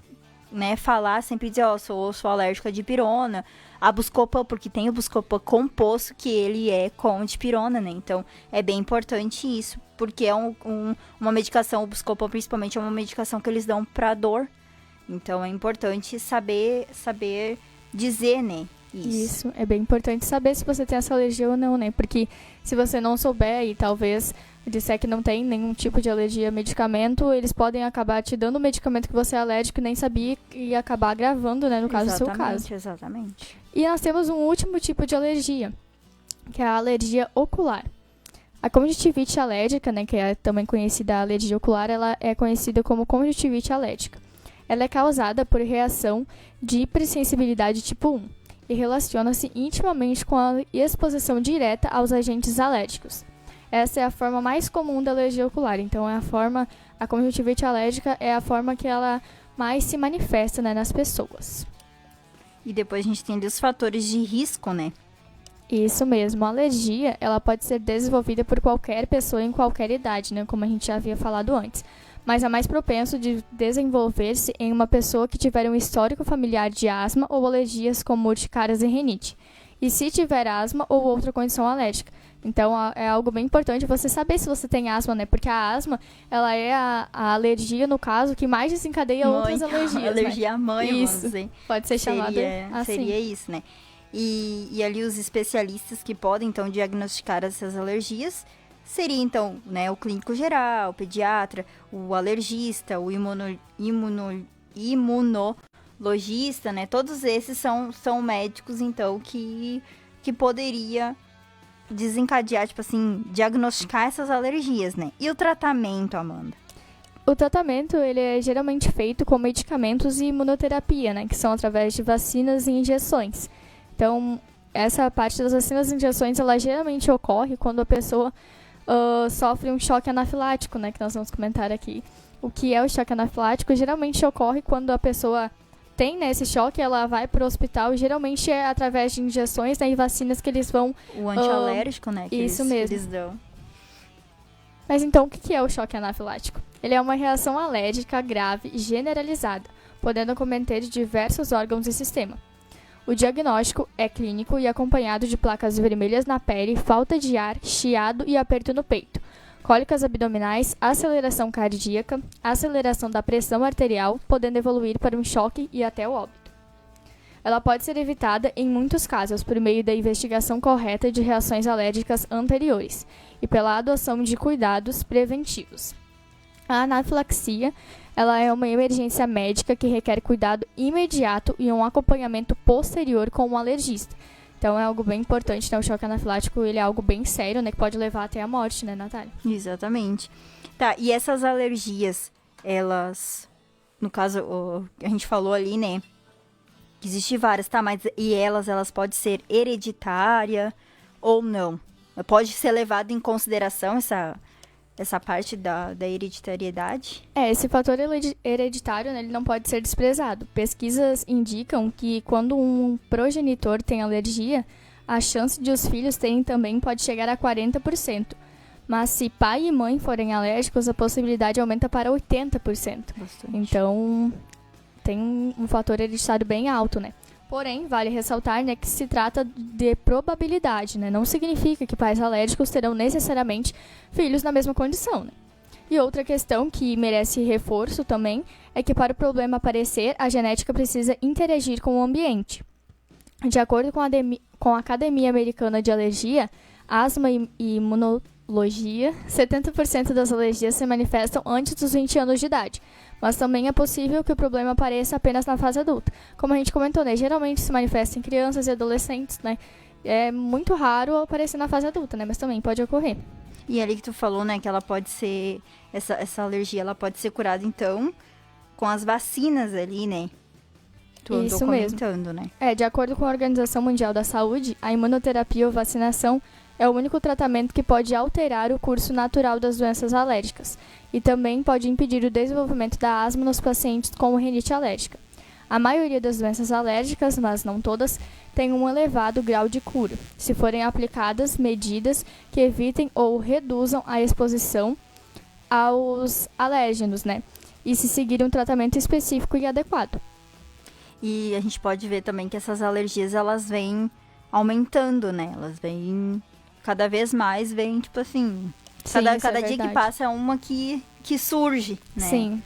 né, falar, sempre dizer, sou alérgico a dipirona, a Buscopan, porque tem o Buscopan composto, que ele é com dipirona, né, então é bem importante isso, porque é uma medicação, o Buscopan principalmente é uma medicação que eles dão pra dor, Então é importante saber dizer, né? Isso, é bem importante saber se você tem essa alergia ou não, né? Porque se você não souber e talvez disser que não tem nenhum tipo de alergia a medicamento, eles podem acabar te dando o medicamento que você é alérgico e nem sabia e acabar agravando, né? No caso do seu caso. Exatamente. E nós temos um último tipo de alergia, que é a alergia ocular. A conjuntivite alérgica, né, que é também conhecida a alergia ocular, ela é conhecida como conjuntivite alérgica. Ela é causada por reação de hipersensibilidade tipo 1 e relaciona-se intimamente com a exposição direta aos agentes alérgicos. Essa é a forma mais comum da alergia ocular, então a conjuntivite alérgica é a forma que ela mais se manifesta, né, nas pessoas. E depois a gente tem ali os fatores de risco, né? Isso mesmo, a alergia ela pode ser desenvolvida por qualquer pessoa em qualquer idade, né, como a gente já havia falado antes. Mas é mais propenso de desenvolver-se em uma pessoa que tiver um histórico familiar de asma ou alergias como urticárias e rinite. E se tiver asma ou outra condição alérgica. Então, é algo bem importante você saber se você tem asma, né? Porque a asma, ela é a alergia, no caso, que mais desencadeia outras alergias, alergia né? à mãe, Isso, vamos dizer. pode ser chamada assim. Seria isso, né? E ali os especialistas que podem, então, diagnosticar essas alergias seria, então, né, o clínico geral, o pediatra, o alergista, o imunologista, né? Todos esses são médicos, então, que poderia desencadear, tipo assim, diagnosticar essas alergias, né? E o tratamento, Amanda? O tratamento, ele é geralmente feito com medicamentos e imunoterapia, né? Que são através de vacinas e injeções. Então, essa parte das vacinas e injeções, ela geralmente ocorre quando a pessoa sofre um choque anafilático, né, que nós vamos comentar aqui. O que é o choque anafilático? Geralmente ocorre quando a pessoa tem, né, esse choque, ela vai para o hospital e geralmente é através de injeções, né, e vacinas que eles vão... O antialérgico, né, que isso mesmo. Eles dão. Mas então, o que é o choque anafilático? Ele é uma reação alérgica grave e generalizada, podendo acometer diversos órgãos e sistema. O diagnóstico é clínico e acompanhado de placas vermelhas na pele, falta de ar, chiado e aperto no peito, cólicas abdominais, aceleração cardíaca, aceleração da pressão arterial, podendo evoluir para um choque e até o óbito. Ela pode ser evitada, em muitos casos, por meio da investigação correta de reações alérgicas anteriores e pela adoção de cuidados preventivos. A anafilaxia ela é uma emergência médica que requer cuidado imediato e um acompanhamento posterior com um alergista. Então é algo bem importante, né? O choque anafilático ele é algo bem sério, né? Que pode levar até a morte, né, Natália? Exatamente. Tá, e essas alergias, elas, no caso, a gente falou ali, né? Que existe várias, tá? Mas e elas podem ser hereditária ou não? Pode ser levado em consideração essa parte da hereditariedade? Esse fator hereditário, né, ele não pode ser desprezado. Pesquisas indicam que quando um progenitor tem alergia, a chance de os filhos terem também pode chegar a 40%. Mas se pai e mãe forem alérgicos, a possibilidade aumenta para 80%. Bastante. Então, tem um fator hereditário bem alto, né? Porém, vale ressaltar, né, que se trata de probabilidade, né? Não significa que pais alérgicos terão necessariamente filhos na mesma condição, né? E outra questão que merece reforço também é que para o problema aparecer, a genética precisa interagir com o ambiente. De acordo com a Academia Americana de Alergia, Asma e Imunologia, 70% das alergias se manifestam antes dos 20 anos de idade. Mas também é possível que o problema apareça apenas na fase adulta. Como a gente comentou, né? Geralmente se manifesta em crianças e adolescentes, né? É muito raro aparecer na fase adulta, né? Mas também pode ocorrer. E ali que tu falou, né? Que ela pode ser... Essa alergia, ela pode ser curada, então, com as vacinas ali, né? Tu andou comentando, né? De acordo com a Organização Mundial da Saúde, a imunoterapia ou vacinação é o único tratamento que pode alterar o curso natural das doenças alérgicas e também pode impedir o desenvolvimento da asma nos pacientes com rinite alérgica. A maioria das doenças alérgicas, mas não todas, tem um elevado grau de cura, se forem aplicadas medidas que evitem ou reduzam a exposição aos alérgenos, né? E se seguir um tratamento específico e adequado. E a gente pode ver também que essas alergias, elas vêm aumentando, né? Elas vêm... Cada vez mais vem, tipo assim... Cada dia que passa é uma que surge, né? Sim.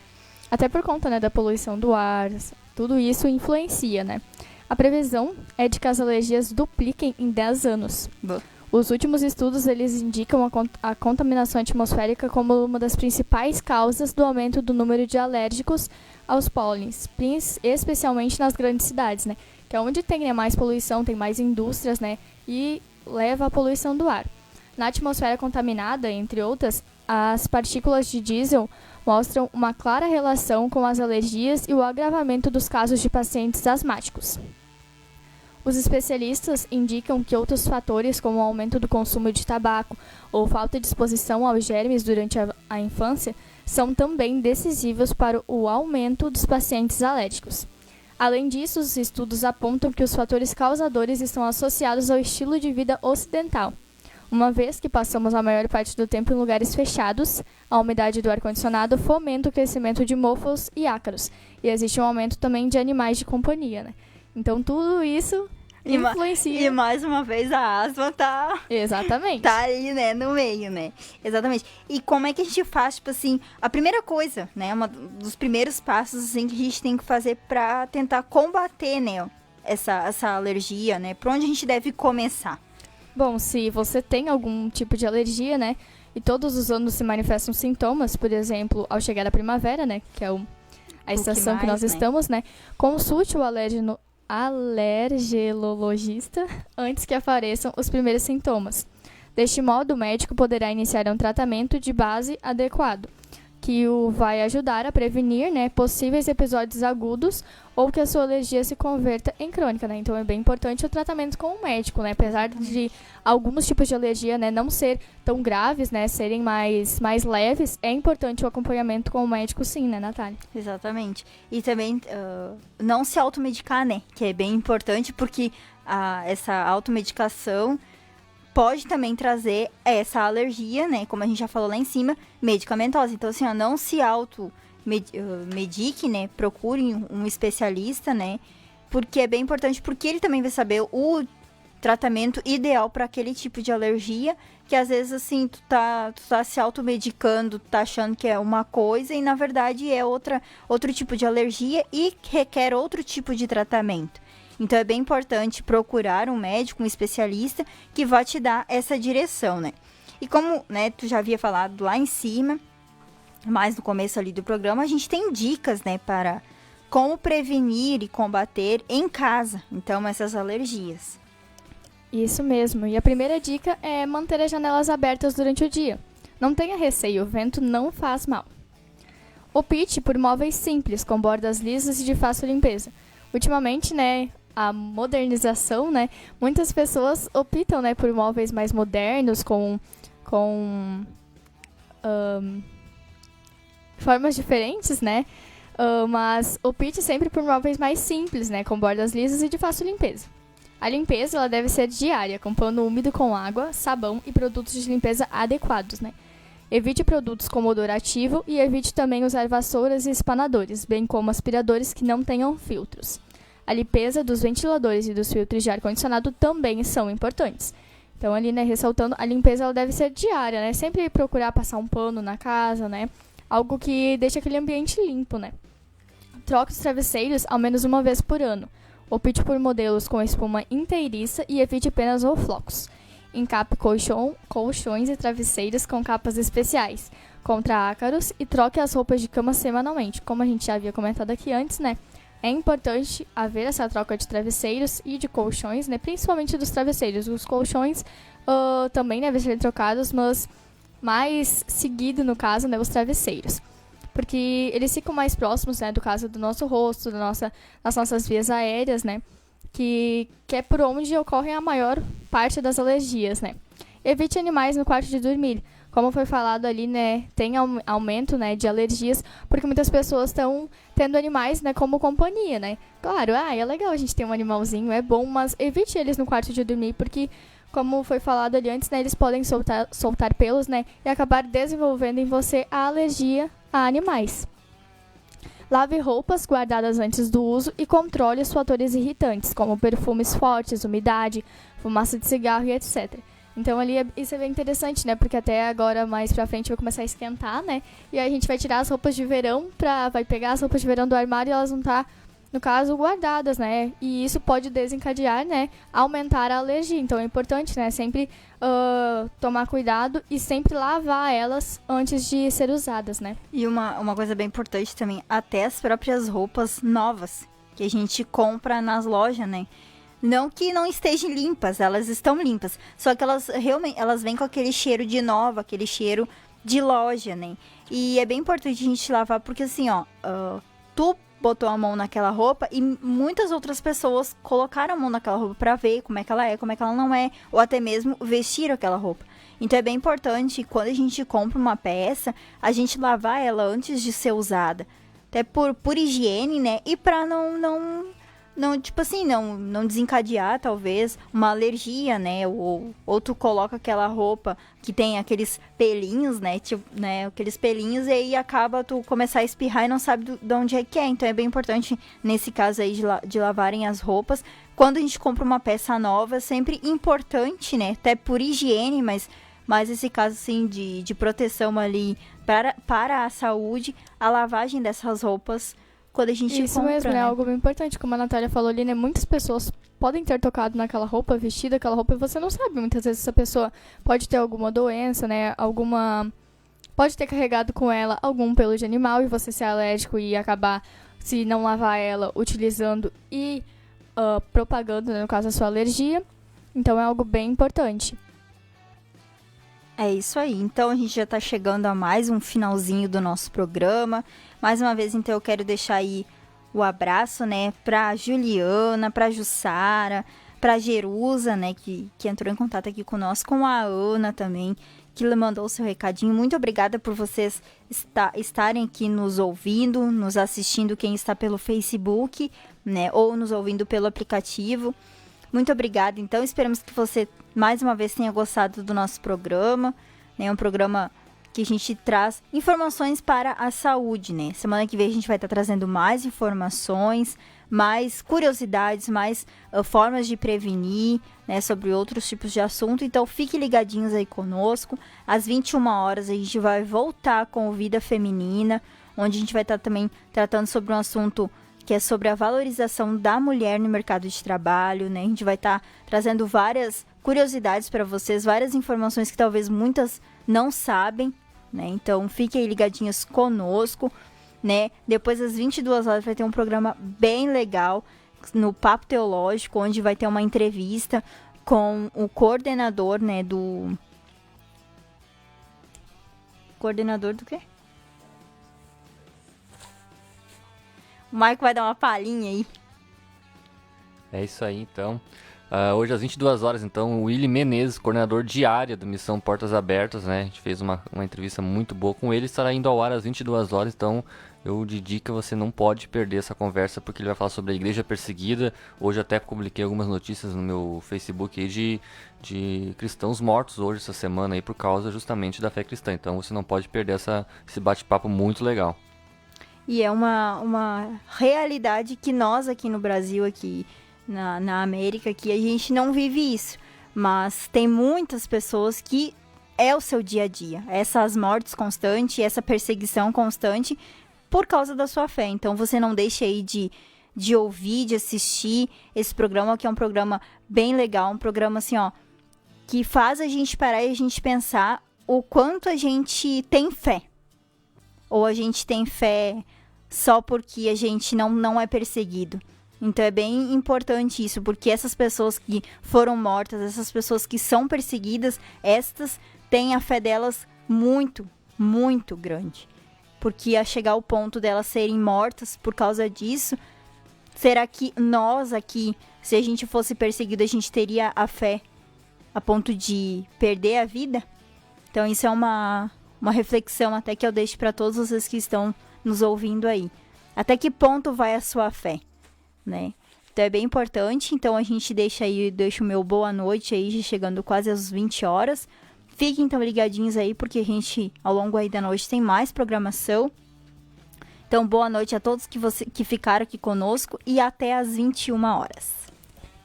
Até por conta, né, da poluição do ar, tudo isso influencia, né? A previsão é de que as alergias dupliquem em 10 anos. Os últimos estudos, eles indicam a contaminação atmosférica como uma das principais causas do aumento do número de alérgicos aos pólens, especialmente nas grandes cidades, né? Que é onde tem, né, mais poluição, tem mais indústrias, né? E leva à poluição do ar. Na atmosfera contaminada, entre outras, as partículas de diesel mostram uma clara relação com as alergias e o agravamento dos casos de pacientes asmáticos. Os especialistas indicam que outros fatores, como o aumento do consumo de tabaco ou falta de exposição aos germes durante a infância, são também decisivos para o aumento dos pacientes alérgicos. Além disso, os estudos apontam que os fatores causadores estão associados ao estilo de vida ocidental. Uma vez que passamos a maior parte do tempo em lugares fechados, a umidade do ar-condicionado fomenta o crescimento de mofos e ácaros. E existe um aumento também de animais de companhia, né? Então, tudo isso influencia. E mais uma vez a asma tá... Exatamente. Tá aí, né, no meio, né? Exatamente. E como é que a gente faz, tipo assim, a primeira coisa, né, um dos primeiros passos, assim, que a gente tem que fazer pra tentar combater, né, essa alergia, né? Por onde a gente deve começar? Bom, se você tem algum tipo de alergia, né, e todos os anos se manifestam sintomas, por exemplo, ao chegar a primavera, né, que é a estação que nós estamos, né, consulte o alergologista antes que apareçam os primeiros sintomas. Deste modo, o médico poderá iniciar um tratamento de base adequado, que o vai ajudar a prevenir, né, possíveis episódios agudos ou que a sua alergia se converta em crônica, né? Então é bem importante o tratamento com o médico, né? Apesar de alguns tipos de alergia, né, não ser tão graves, né, serem mais leves, é importante o acompanhamento com o médico, sim, né, Natália? Exatamente. E também não se automedicar, né? Que é bem importante porque essa automedicação pode também trazer essa alergia, né? Como a gente já falou lá em cima, medicamentosa. Então, assim, não se automedique, né? Procure um especialista, né? Porque é bem importante, porque ele também vai saber o tratamento ideal para aquele tipo de alergia, que às vezes, assim, tu tá se automedicando, tá achando que é uma coisa e, na verdade, é outro tipo de alergia e requer outro tipo de tratamento. Então, é bem importante procurar um médico, um especialista, que vai te dar essa direção, né? E como, né, tu já havia falado lá em cima, mais no começo ali do programa, a gente tem dicas, né, para como prevenir e combater em casa, então, essas alergias. Isso mesmo. E a primeira dica é manter as janelas abertas durante o dia. Não tenha receio, o vento não faz mal. Opte por móveis simples, com bordas lisas e de fácil limpeza. Ultimamente, né, a modernização, né, muitas pessoas optam, né, por móveis mais modernos, com formas diferentes, né, mas opte sempre por móveis mais simples, né, com bordas lisas e de fácil limpeza. A limpeza ela deve ser diária, com pano úmido com água, sabão e produtos de limpeza adequados, né. Evite produtos com odor ativo e evite também usar vassouras e espanadores, bem como aspiradores que não tenham filtros. A limpeza dos ventiladores e dos filtros de ar-condicionado também são importantes. Então, ali, né, ressaltando, a limpeza ela deve ser diária, né? Sempre procurar passar um pano na casa, né? Algo que deixe aquele ambiente limpo, né? Troque os travesseiros ao menos uma vez por ano. Opte por modelos com espuma inteiriça e evite penas ou flocos. Encape colchões e travesseiros com capas especiais contra ácaros e troque as roupas de cama semanalmente. Como a gente já havia comentado aqui antes, né? É importante haver essa troca de travesseiros e de colchões, né? Principalmente dos travesseiros. Os colchões também devem ser trocados, mas mais seguido, no caso, né, os travesseiros. Porque eles ficam mais próximos, né, do caso do nosso rosto, das nossas vias aéreas, né? Que é por onde ocorrem a maior parte das alergias, né? Evite animais no quarto de dormir. Como foi falado ali, né, tem aumento, né, de alergias, porque muitas pessoas estão tendo animais, né, como companhia, né. Claro, é legal a gente ter um animalzinho, é bom, mas evite eles no quarto de dormir, porque, como foi falado ali antes, né, eles podem soltar pelos, né, e acabar desenvolvendo em você a alergia a animais. Lave roupas guardadas antes do uso e controle os fatores irritantes, como perfumes fortes, umidade, fumaça de cigarro e etc. Então ali isso é bem interessante, né? Porque até agora, mais pra frente, vai começar a esquentar, né? E aí a gente vai tirar as roupas de verão, vai pegar as roupas de verão do armário e elas vão estar, no caso, guardadas, né? E isso pode desencadear, né? Aumentar a alergia. Então é importante, né? Sempre tomar cuidado e sempre lavar elas antes de ser usadas, né? E uma coisa bem importante também, até as próprias roupas novas que a gente compra nas lojas, né? Não que não estejam limpas, elas estão limpas. Só que elas realmente vêm com aquele cheiro de nova, aquele cheiro de loja, né? E é bem importante a gente lavar, porque assim, tu botou a mão naquela roupa e muitas outras pessoas colocaram a mão naquela roupa pra ver como é que ela não é, ou até mesmo vestiram aquela roupa. Então é bem importante, quando a gente compra uma peça, a gente lavar ela antes de ser usada. Até por higiene, né? E pra não, tipo assim, não desencadear, talvez, uma alergia, né? Ou tu coloca aquela roupa que tem aqueles pelinhos, né? Tipo, né? Aqueles pelinhos e aí acaba tu começar a espirrar e não sabe de onde é que é. Então é bem importante, nesse caso aí, de lavarem as roupas. Quando a gente compra uma peça nova, é sempre importante, né? Até por higiene, mas esse caso, assim, de proteção ali para a saúde, a lavagem dessas roupas quando a gente Isso compra, mesmo, né? é algo bem importante. Como a Natália falou ali, né? Muitas pessoas podem ter tocado naquela roupa, vestido aquela roupa, e você não sabe. Muitas vezes essa pessoa pode ter alguma doença, né? Pode ter carregado com ela algum pelo de animal e você ser alérgico e acabar, se não lavar ela, utilizando e propagando, né, no caso, a sua alergia. Então é algo bem importante. É isso aí. Então a gente já tá chegando a mais um finalzinho do nosso programa. Mais uma vez, então, eu quero deixar aí o abraço, né, pra Juliana, pra Jussara, pra Jerusa, né, que entrou em contato aqui conosco, com a Ana também, que mandou o seu recadinho. Muito obrigada por vocês estarem aqui nos ouvindo, nos assistindo, quem está pelo Facebook, né, ou nos ouvindo pelo aplicativo. Muito obrigada. Então, esperamos que você, mais uma vez, tenha gostado do nosso programa, né, um programa que a gente traz informações para a saúde, né? Semana que vem a gente vai estar trazendo mais informações, mais curiosidades, mais formas de prevenir, né, sobre outros tipos de assunto. Então, fiquem ligadinhos aí conosco. Às 21 horas a gente vai voltar com o Vida Feminina, onde a gente vai estar também tratando sobre um assunto que é sobre a valorização da mulher no mercado de trabalho, né? A gente vai estar trazendo várias curiosidades para vocês, várias informações que talvez muitas não sabem, né? Então, fiquem aí ligadinhos conosco, né? Depois, às 22 horas, vai ter um programa bem legal no Papo Teológico, onde vai ter uma entrevista com o coordenador, né, do... Coordenador do quê? O Maico vai dar uma palhinha aí. É isso aí, então. Hoje às 22 horas, então, o Willy Menezes, coordenador de área do Missão Portas Abertas, né? A gente fez uma entrevista muito boa com ele, estará indo ao ar às 22 horas, então eu de dica você não pode perder essa conversa, porque ele vai falar sobre a igreja perseguida. Hoje até publiquei algumas notícias no meu Facebook aí de cristãos mortos hoje, essa semana, aí, por causa justamente da fé cristã. Então você não pode perder esse bate-papo muito legal. E é uma realidade que nós aqui no Brasil, aqui na América, que a gente não vive isso. Mas tem muitas pessoas que é o seu dia a dia. Essas mortes constantes, essa perseguição constante por causa da sua fé. Então você não deixe aí de ouvir, de assistir esse programa, que é um programa bem legal. Um programa assim, ó, que faz a gente parar e a gente pensar o quanto a gente tem fé. Ou a gente tem fé só porque a gente não é perseguido. Então é bem importante isso, porque essas pessoas que foram mortas, essas pessoas que são perseguidas, estas têm a fé delas muito, muito grande. Porque a chegar ao ponto delas serem mortas por causa disso, será que nós aqui, se a gente fosse perseguido, a gente teria a fé a ponto de perder a vida? Então isso é uma reflexão até que eu deixo para todos vocês que estão nos ouvindo aí. Até que ponto vai a sua fé, né? Então é bem importante. Então a gente deixa o meu boa noite aí, já chegando quase às 20 horas. Fiquem então ligadinhos aí, porque a gente, ao longo aí da noite, tem mais programação. Então boa noite a todos que ficaram aqui conosco e até às 21 horas.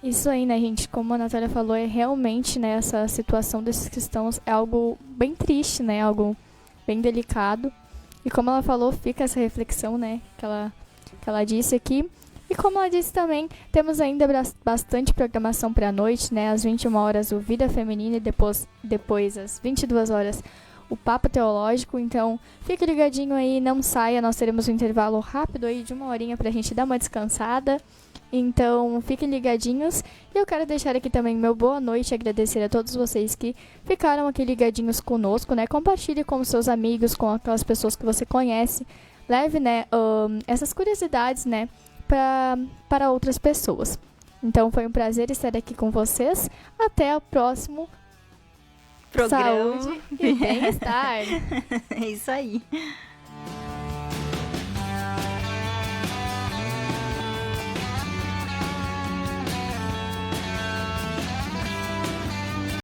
Isso aí, né, gente? Como a Natália falou, é realmente, né, essa situação desses cristãos é algo bem triste, né? Algo bem delicado. E como ela falou, fica essa reflexão, né, que ela disse aqui. E como ela disse também, temos ainda bastante programação para a noite, né? Às 21 horas o Vida Feminina e depois às 22 horas o Papo Teológico. Então, fique ligadinho aí, não saia. Nós teremos um intervalo rápido aí de 1 horinha pra gente dar uma descansada. Então, fiquem ligadinhos. E eu quero deixar aqui também meu boa noite, agradecer a todos vocês que ficaram aqui ligadinhos conosco, né? Compartilhe com os seus amigos, com aquelas pessoas que você conhece. Leve, né, essas curiosidades, né, para outras pessoas. Então, foi um prazer estar aqui com vocês. Até o próximo programa. Saúde e bem-estar. É isso aí.